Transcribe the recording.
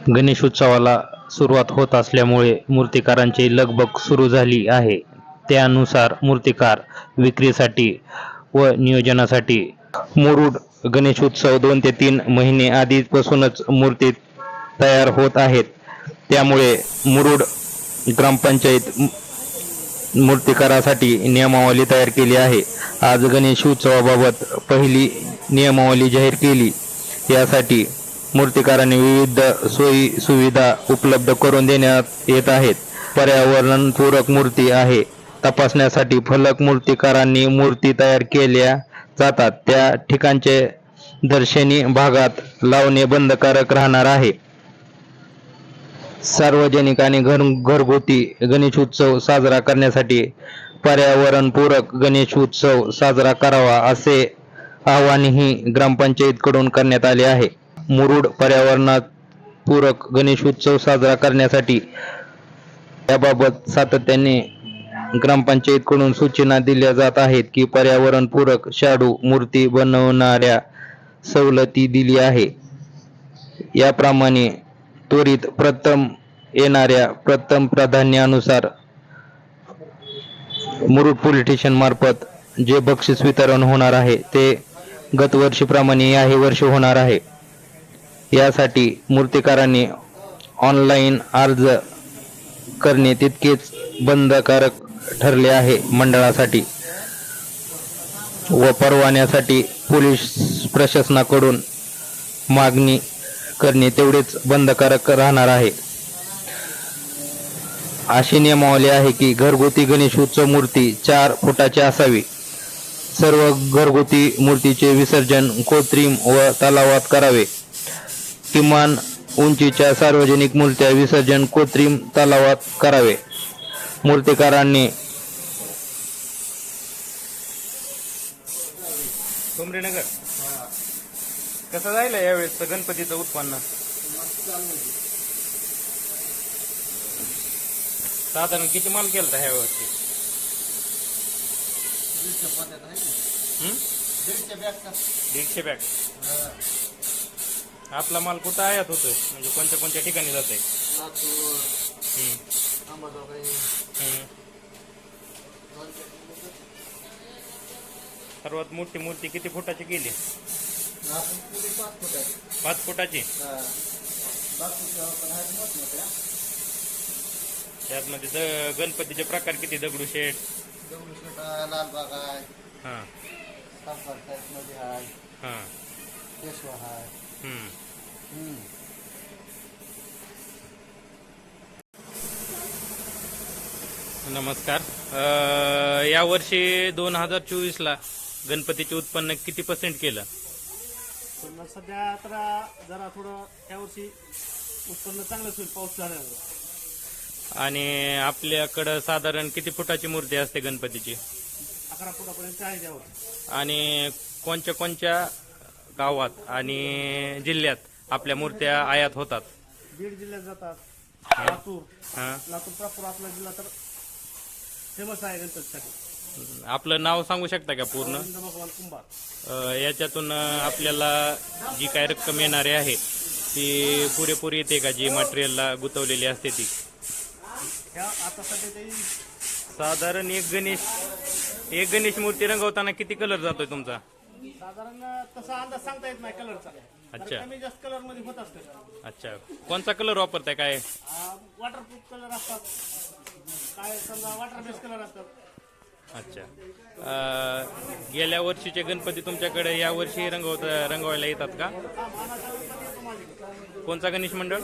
गणेशोत्सवाला सुरुवात होत असल्यामुळे मूर्तिकारांची लगबग सुरू झाली आहे. त्यानुसार मूर्तिकार विक्रीसाठी व नियोजनासाठी मुरुड गणेशोत्सव 2 ते 3 महिने आधीपासूनच मूर्ती तयार होत आहेत. त्यामुळे मुरुड ग्रामपंचायत मूर्तिकारासाठी नियमावली तयार केली आहे. आज गणेशोत्सवाबाबत पहिली नियमावली जाहीर केली. यासाठी मूर्तिकारांनी विविध सोयी सुविधा उपलब्ध करून देण्यात येत आहेत. पर्यावरणपूरक मूर्ती आहे तपासण्यासाठी फलक मूर्तिकारांनी मूर्ती तयार केल्या जातात त्या ठिकाणचे दर्शनी भागात लावणे बंधनकारक राहणार आहे. सार्वजनिक आणि घरगुती गणेशोत्सव साजरा करण्यासाठी पर्यावरणपूरक गणेशोत्सव साजरा करावा असे आवाहनही ग्रामपंचायतीकडून करण्यात आले आहे. मुरुड पर्यावरणात पूरक गणेशोत्सव साजरा करण्यासाठी याबाबत सातत्याने ग्रामपंचायतीकडून सूचना दिल्या जात आहेत की पर्यावरणपूरक शाडू मूर्ती बनवणाऱ्या सवलती दिली आहे. याप्रमाणे त्वरित प्रथम येणाऱ्या प्रथम प्राधान्यानुसार मुरुड पोलीस स्टेशन मार्फत जे बक्षीस वितरण होणार आहे ते गतवर्षीप्रमाणे याही वर्षी होणार आहे. यासाठी मूर्तिकारांनी ऑनलाईन अर्ज करणे तितकेच बंधनकारक ठरले आहे. मंडळासाठी व परवान्यासाठी पोलीस प्रशासनाकडून मागणी करणे तेवढेच बंधनकारक राहणार आहे. अशी नियमावली आहे की घरगुती गणेशोत्सव मूर्ती 4 फुटाची असावी. सर्व घरगुती मूर्तीचे विसर्जन कृत्रिम व तलावात करावे. किमान उंचीच्या सार्वजनिक मूर्त्या विसर्जन कृत्रिम तलावात करावे. मूर्तिकारांनी नगर कसं जायला यावेळेस गणपतीचं उत्पन्न साधारण किती माल केला ह्या वर्षी? 150 बॅग. आपला माल कुठं आयात होतोय म्हणजे कोणत्या कोणत्या ठिकाणी जात आहे? सर्वात मोठी मूर्ती किती फुटाची केली? 5 फुटाची. त्यातमध्ये गणपतीचे प्रकार किती? दगडूशेठ लालबाग आहे, हां मध्ये आहे, हां पेशवा आहे. नमस्कार. यावर्षी 2024ला गणपतीचे उत्पन्न किती % केलं? पण सध्या तर जरा थोडं यावर्षी उत्पन्न चांगलंच होईल पाऊस झाल्यावर. आणि आपल्याकडं साधारण किती फुटाची मूर्ती असते गणपतीची? 11 फुटापर्यंत आहे त्यावर. आणि कोणत्या कोणत्या गावात आणि जिल्ह्यात आपल्या मूर्त्या आयात होतात? बीड जिल्ह्यात जातात, लातूर. लातूर प्रॉपर आपला जिल्हा तर फेमस आहे गणपतीसाठी. आपलं नाव सांगू शकता का पूर्ण? भगवान कुंभार. याच्यातून आपल्याला जी काय रक्कम येणारी आहे ती पुरेपूर येते का? जी मटेरियलला गुंतवलेली असते ती? आता सध्या ते साधारण एक गणेश मूर्ती रंगवताना किती कलर जातोय तुमचा? साधारण तसा अंदाज सांगता येत नाही कलरचा. अच्छा. कमी जास्त कलर मध्ये होत असतं. अच्छा. कोणता कलर वापरताय? काय वॉटरप्रूफ कलर असतात, काय समजा वॉटर बेस कलर असतात. अच्छा. गेल्या वर्षीचे गणपती तुमच्याकडे या वर्षी रंगवायला येतात का? कोणचा गणेश मंडळ?